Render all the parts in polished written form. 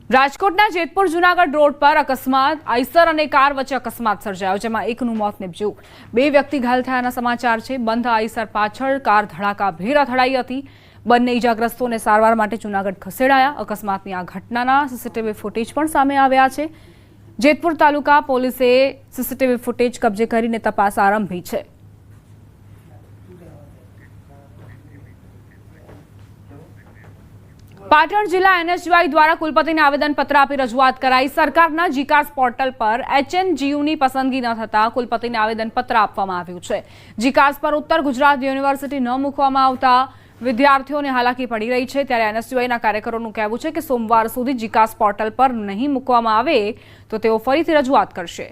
રાજકોટના જેતપુર જૂનાગઢ રોડ પર અકસ્માત આઈસર અને કાર વચ્ચે અકસ્માત સર્જાયો, જેમાં એકનું મોત નીપજ્યું। 2 વ્યક્તિ ઘાયલ થયાના સમાચાર છે। બંધ આઈસર પાછળ કાર ધડાકાભેર અથડાઈ હતી। બંને ઇજાગ્રસ્તોને સારવાર માટે જૂનાગઢ ખસેડાયા। અકસ્માતની આ ઘટનાના સીસીટીવી ફૂટેજ પણ સામે આવ્યા છે। જેતપુર તાલુકા પોલીસે સીસીટીવી ફૂટેજ કબજે કરીને તપાસ આરંભી છે। પાટણ જિલ્લા એનએસયુઆઈ દ્વારા કુલપતિને આવેદનપત્ર આપી રજૂઆત કરાઈ। સરકારના જીકાસ પોર્ટલ પર એચએનજીયુની પસંદગી ન થતા કુલપતિને આવેદનપત્ર આપવામાં આવ્યું છે। જીકાસ પર ઉત્તર ગુજરાત યુનિવર્સિટી ન મૂકવામાં આવતા વિદ્યાર્થીઓને હાલાકી પડી રહી છે। ત્યારે એનએસયુઆઈના કાર્યકરોનું કહેવું છે કે સોમવાર સુધી જીકાસ પોર્ટલ પર નહીં મૂકવામાં આવે તો તેઓ ફરીથી રજૂઆત કરશે।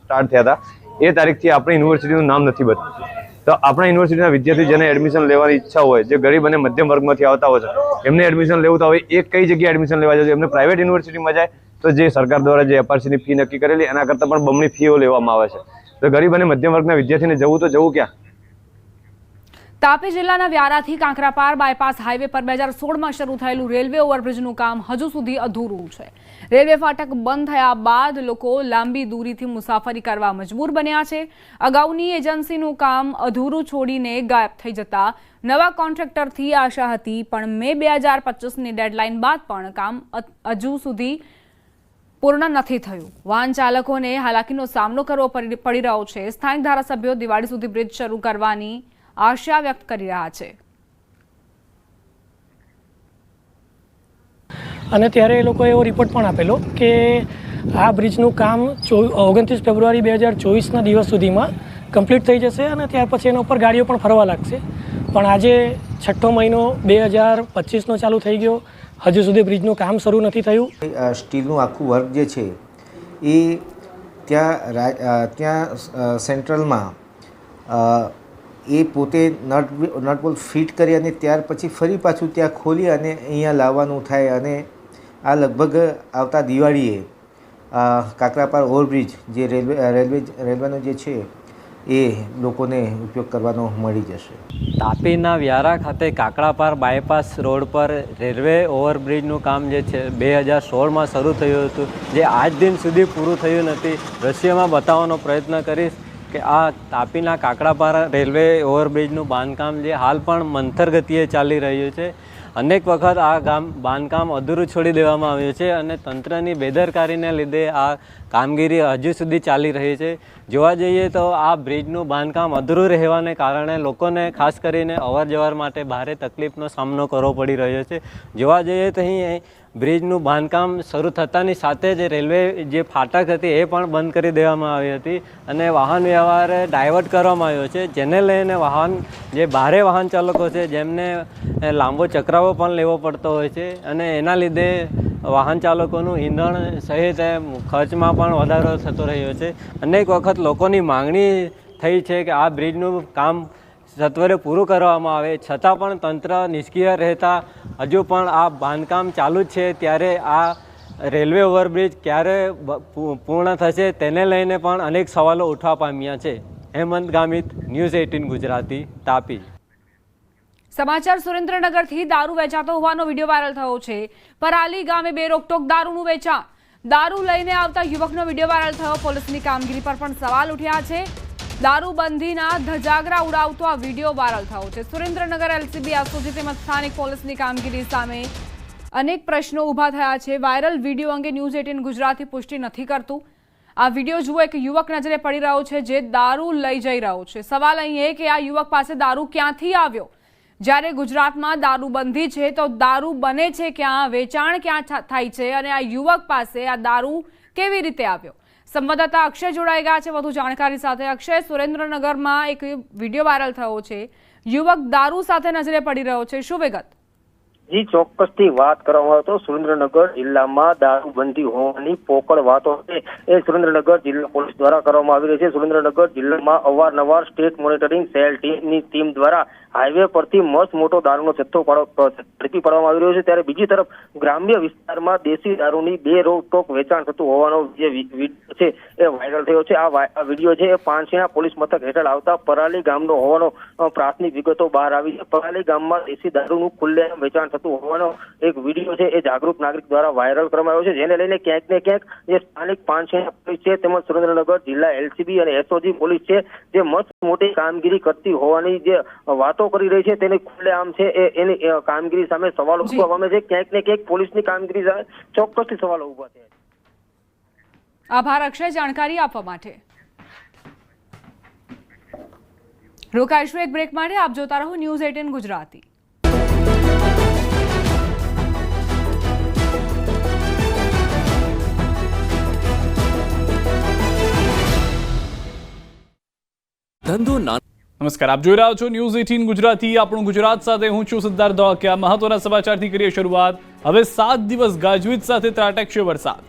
સ્ટાર્ટ થયા હતા એ તારીખથી આપણી યુનિવર્સિટીનું નામ નથી બદલ્યું, તો આપણા યુનિવર્સિટીના વિદ્યાર્થી જેને એડમિશન લેવાની ઈચ્છા હોય, જે ગરીબ અને મધ્યમ વર્ગમાંથી આવતા હોય છે, એમને એડમિશન લેવું તો હવે એ કઈ જગ્યાએ એડમિશન લેવા જાય? એમને પ્રાઇવેટ યુનિવર્સિટીમાં જાય તો જે સરકાર દ્વારા જે એફઆરસીની ફી નક્કી કરેલી એના કરતાં પણ બમણી ફીઓ લેવામાં આવે છે। તો ગરીબ અને મધ્યમ વર્ગના વિદ્યાર્થીને જવું ક્યાં? તાપી જિલ્લાના વ્યારાથી કાંકરાપાર બાયપાસ હાઈવે પર 2016માં શરૂ થયેલું રેલવે ઓવરબ્રિજનું કામ હજુ સુધી અધૂરું છે। રેલવે ફાટક બંધ થયા બાદ લોકો લાંબી દૂરીથી મુસાફરી કરવા મજબૂર બન્યા છે। અગાઉની એજન્સીનું કામ અધૂરું છોડીને ગાયબ થઈ જતા નવા કોન્ટ્રાક્ટરથી આશા હતી, પણ મે 2025ની ડેડલાઇન બાદ પણ કામ હજુ સુધી પૂર્ણ નથી થયું। વાહન ચાલકોને હાલાકીનો સામનો કરવો પડી રહ્યો છે। સ્થાનિક ધારાસભ્યો દિવાળી સુધી બ્રિજ શરૂ કરવાની આશા વ્યક્ત કરી રહ્યા છે। અને ત્યારે એ લોકોએ એવો રિપોર્ટ પણ આપેલો કે આ બ્રિજનું કામ 29 ફેબ્રુઆરી 2024ના દિવસ સુધીમાં કમ્પ્લીટ થઈ જશે અને ત્યાર પછી એના ઉપર ગાડીઓ પણ ફરવા લાગશે। પણ આજે 6ઠ્ઠો મહિનો 2025નો ચાલુ થઈ ગયો, હજુ સુધી બ્રિજનું કામ શરૂ નથી થયું। સ્ટીલનું આખું વર્ક જે છે એ ત્યાં સેન્ટ્રલમાં એ પોતે નટ બોલ્ટ ફિટ કરી અને ત્યાર પછી ફરી પાછું ત્યાં ખોલી અને અહીંયા લાવવાનું થાય। અને આ લગભગ આવતા દિવાળીએ કાંકરાપાર ઓવરબ્રિજ જે રેલવેનો જે છે એ લોકોને ઉપયોગ કરવાનો મળી જશે। તાપીના વ્યારા ખાતે કાંકરાપાર બાયપાસ રોડ પર રેલવે ઓવરબ્રિજનું કામ જે છે 2016માં શરૂ થયું હતું, જે આજ દિન સુધી પૂરું થયું નથી। દ્રશ્યમાં બતાવવાનો પ્રયત્ન કરીશ કે આ તાપીના કાંકરાપાર રેલવે ઓવરબ્રિજનું બાંધકામ જે હાલ પણ મંથર ગતિએ ચાલી રહ્યું છે। અનેક વખત આ બાંધકામ અધૂરું છોડી દેવામાં આવ્યું છે અને તંત્રની બેદરકારીને લીધે આ કામગીરી હજુ સુધી ચાલી રહી છે। જોવા જઈએ તો આ બ્રિજનું બાંધકામ અધૂરું રહેવાને કારણે લોકોને ખાસ કરીને અવરજવર માટે ભારે તકલીફનો સામનો કરવો પડી રહ્યો છે। જોવા જઈએ તો અહીં બ્રિજનું બાંધકામ શરૂ થતાની સાથે જ રેલવે જે ફાટક હતી એ પણ બંધ કરી દેવામાં આવી હતી અને વાહન વ્યવહાર ડાયવર્ટ કરવામાં આવ્યો છે, જેને લઈને જે ભારે વાહન ચાલકો છે જેમને લાંબો ચક્રાવો પણ લેવો પડતો હોય છે અને એના લીધે વાહન ચાલકોનું ઈંધણ સહિત ખર્ચમાં પણ વધારો થતો રહ્યો છે। અનેક વખત લોકોની માંગણી થઈ છે કે આ બ્રિજનું કામ સત્વરે પૂરું કરવામાં આવે, છતાં પણ તંત્ર નિષ્ક્રિય રહેતા હજુ પણ આ બાંધકામ ચાલુ જ છે। ત્યારે આ રેલવે ઓવરબ્રિજ ક્યારે પૂર્ણ થશે તેને લઈને પણ અનેક સવાલો ઉઠવા પામ્યા છે। હેમંત ગામિત, ન્યૂઝ 18 ગુજરાતી, તાપી। સમાચાર સુરેન્દ્રનગરથી દારૂ વેચાતો હોવાનો વિડીયો વાયરલ થયો છે। પરાલી ગામે બેરોકટોક દારૂનું વેચાણ, દારૂ લઈને આવતા યુવકનો વિડીયો વાયરલ થયો। પોલીસની કામગીરી પર પણ સવાલ ઉઠ્યા છે। દારૂબંધીના ધજાગરા ઉડાવતો આ વિડીયો વાયરલ થયો છે। સુરેન્દ્રનગર એલસીબી એસઓજી તેમજ સ્થાનિક પોલીસની કામગીરી સામે અનેક પ્રશ્નો ઊભા થયા છે। વાયરલ વિડીયો અંગે ન્યૂઝ 18 ગુજરાતી પુષ્ટિ નથી કરતું। આ વિડીયો જુઓ, એક યુવક નજરે પડી રહ્યો છે જે દારૂ લઈ જઈ રહ્યો છે। સવાલ અહીં એ કે આ યુવક પાસે દારૂ ક્યાંથી આવ્યો? જ્યારે ગુજરાતમાં દારૂબંધી છે તો દારૂ બને છે ક્યાં, વેચાણ ક્યાં થાય છે અને આ યુવક પાસે આ દારૂ કેવી રીતે આવ્યો? સંવાદદાતા અક્ષય જોડાઈ ગયા છે વધુ જાણકારી સાથે। અક્ષય, સુરેન્દ્રનગરમાં એક વિડીયો વાયરલ થયો છે, યુવક દારૂ સાથે નજરે પડી રહ્યો છે, શું વિગત? જી, ચોક્કસથી વાત કરવામાં આવે તો સુરેન્દ્રનગર જિલ્લામાં દારૂબંધી હોવાની પોકળ વાતો છે એ સુરેન્દ્રનગર જિલ્લા પોલીસ દ્વારા કરવામાં આવી રહી છે। સુરેન્દ્રનગર જિલ્લામાં અવારનવાર સ્ટેટ મોનિટરિંગ સેલ ટીમની ટીમ દ્વારા હાઈવે પરથી મસ્ત મોટો દારૂનો જથ્થો ઝડપી પાડવામાં આવી રહ્યો છે, ત્યારે બીજી તરફ ગ્રામ્ય વિસ્તારમાં દેશી દારૂની બેરોકટોક વેચાણ થતું હોવાનો જે વિડીયો છે એ વાયરલ થયો છે. આ વિડીયો છે એ પાણછીણા પોલીસ મથક હેઠળ આવતા પરાલી ગામનો હોવાનો પ્રાથમિક વિગતો બહાર આવી છે. પરાલી ગામમાં દેશી દારૂનું ખુલ્લેઆમ વેચાણ થતું હોવાનો એક વિડીયો છે એ જાગૃત નાગરિક દ્વારા વાયરલ કરવામાં આવ્યો છે, જેને લઈને ક્યાંક ને ક્યાંક જે સ્થાનિક પાણછીણા પોલીસ છે તેમજ સુરેન્દ્રનગર જિલ્લા LCB અને SOG પોલીસ છે જે મસ્ત મોટી કામગીરી કરતી હોવાની જે વાતો કરી રહી છે તેની ખુલ્લેઆમ છે એની કામગીરી સામે સવાલો ઉઠવા પામે છે. ક્યાંક ને ક્યાંક પોલીસની કામગીરી સામે ચોક્કસથી સવાલો ઉભા થયા છે. આભાર અક્ષય જાણકારી આપવા માટે. રોકાઈશું એક બ્રેક માટે. આપ જોતા રહો ન્યૂઝ 18 ગુજરાતી. નમસ્કાર, આપ જોઈ રહ્યા છો ન્યૂઝ 18 ગુજરાતી. આપણું ગુજરાત સાથે હું છું સિદ્ધાર્થ ધોળકિયા. મહત્વના સમાચારથી કરીએ શરૂઆત. હવે 7 દિવસ ગાજવીજ સાથે ત્રાટકશે વરસાદ.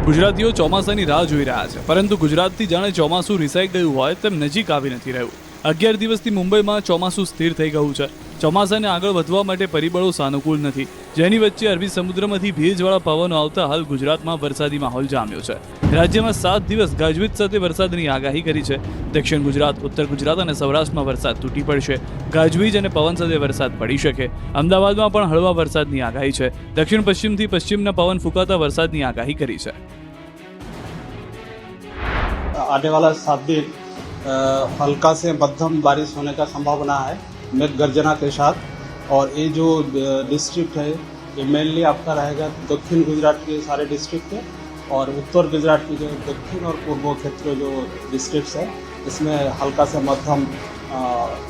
ગુજરાતીઓ ચોમાસાની રાહ જોઈ રહ્યા છે, પરંતુ ગુજરાતથી જાણે ચોમાસું રિસાઈ ગયું હોય તેમ નજીક આવી નથી રહ્યું. 11 દિવસથી મુંબઈમાં ચોમાસું સ્થિર થઈ ગયું છે. ચોમાસાને આગળ વધવા માટે પરિબળો સાનુકૂળ નથી, જેની વચ્ચે અરબી સમુદ્રમાંથી ભેજવાળા પવનો આવતા હાલ ગુજરાતમાં વરસાદી માહોલ જામ્યો છે. રાજ્યમાં 7 દિવસ ગાજવીજ સાથે વરસાદની આગાહી કરી છે. દક્ષિણ ગુજરાત, ઉત્તર ગુજરાત અને સૌરાષ્ટ્રમાં વરસાદ તૂટી પડશે. ગાજવીજ અને પવન સાથે વરસાદ પડી શકે. અમદાવાદમાં પણ હળવા વરસાદની આગાહી છે. દક્ષિણ પશ્ચિમથી પશ્ચિમના પવન ફૂંકાતા વરસાદની આગાહી કરી છે. आने वाला 7 दिन हल्का से मध्यम बारिश होने का संभावना है, मेघ गर्जना के साथ. और ये जो डिस्ट्रिक्ट है ये मेनली आपका रहेगा दक्षिण गुजरात के सारे डिस्ट्रिक्ट है और उत्तर गुजरात के जो दक्षिण और पूर्व क्षेत्र जो डिस्ट्रिक्ट्स है इसमें हल्का से मध्यम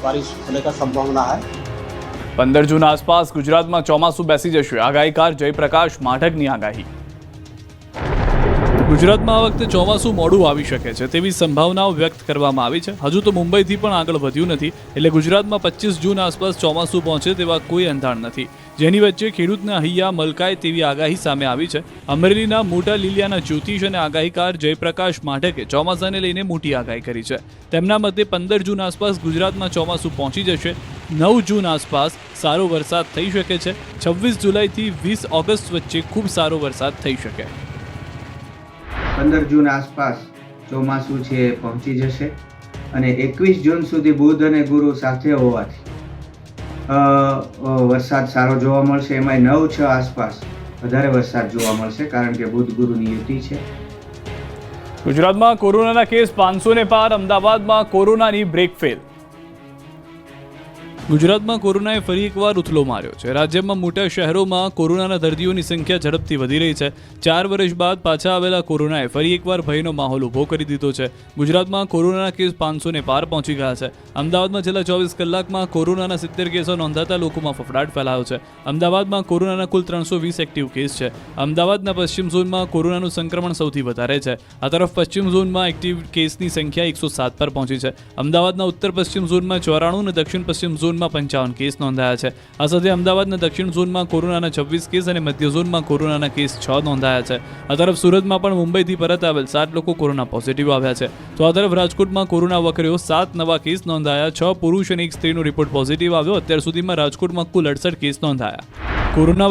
बारिश होने का संभावना है. 15 जून आसपास ગુજરાતમાં ચોમાસું બેસી જશે. આગાહીકાર જયપ્રકાશ માઢકની આગાહી. ગુજરાતમાં આ વખતે ચોમાસું મોડું આવી શકે છે તેવી સંભાવનાઓ વ્યક્ત કરવામાં આવી છે. હજુ તો મુંબઈથી પણ આગળ વધ્યું નથી, એટલે ગુજરાતમાં 25 જૂન આસપાસ ચોમાસું પહોંચે તેવા કોઈ અંધાણ નથી, જેની વચ્ચે ખેડૂતના હૈયા મલકાય તેવી આગાહી સામે આવી છે. અમરેલીના મોટા લીલિયાના જ્યોતિષ અને આગાહીકાર જયપ્રકાશ માઢકે ચોમાસાને લઈને મોટી આગાહી કરી છે. તેમના મતે 15 જૂન આસપાસ ગુજરાતમાં ચોમાસું પહોંચી જશે. 9 જૂન આસપાસ સારો વરસાદ થઈ શકે છે. 26 જુલાઈથી 20 ઓગસ્ટ વચ્ચે ખૂબ સારો વરસાદ થઈ શકે. 15 જૂન આસપાસ ચોમાસું છે પહોંચી જશે અને 21 જૂન સુધી બુધ અને ગુરુ સાથે હોવાથી વરસાદ સારો જોવા મળશે. એમાં 9-6 આસપાસ વધારે વરસાદ જોવા મળશે, કારણ કે બુધ ગુરુની યુતિ છે. ગુજરાતમાં કોરોનાના કેસ 500 ને પાર. અમદાવાદમાં કોરોનાની બ્રેક ફેલ. ગુજરાતમાં કોરોનાએ ફરી એકવાર ઉથલો માર્યો છે. રાજ્યમાં મોટા શહેરોમાં કોરોનાના દર્દીઓની સંખ્યા ઝડપથી વધી રહી છે. 4 વર્ષ બાદ પાછા આવેલા કોરોનાએ ફરી એકવાર ભયનો માહોલ ઊભો કરી દીધો છે. ગુજરાતમાં કોરોનાના કેસ 500 ને પાર પહોંચી ગયા છે. અમદાવાદમાં છેલ્લા 24 કલાકમાં કોરોનાના 70 કેસો નોંધાતા લોકોમાં ફફડાટ ફેલાયો છે. અમદાવાદમાં કોરોનાના કુલ 320 એક્ટિવ કેસ છે. અમદાવાદના પશ્ચિમ ઝોનમાં કોરોનાનું સંક્રમણ સૌથી વધારે છે. આ તરફ પશ્ચિમ ઝોનમાં એક્ટિવ કેસની સંખ્યા 107 પર પહોંચી છે. અમદાવાદના ઉત્તર પશ્ચિમ ઝોનમાં 94 અને દક્ષિણ પશ્ચિમ ઝોનમાં 55 કેસ નોંધાયા છે. આ સાથે અમદાવાદના દક્ષિણ ઝોનમાં કોરોનાના 26 કેસ અને મધ્ય ઝોનમાં કોરોનાના કેસ 6 નોંધાયા છે. આ તરફ સુરતમાં પણ મુંબઈથી પરત આવેલ 7 લોકો કોરોના પોઝિટિવ આવ્યા છે. તો આ તરફ રાજકોટમાં કોરોના વકર્યો. 7 નવા કેસ નોંધાયા. 6 પુરુષ અને 1 સ્ત્રીનો રિપોર્ટ પોઝિટિવ આવ્યો. અત્યાર સુધીમાં રાજકોટમાં કુલ 68 કેસ નોંધાયા. કોરોના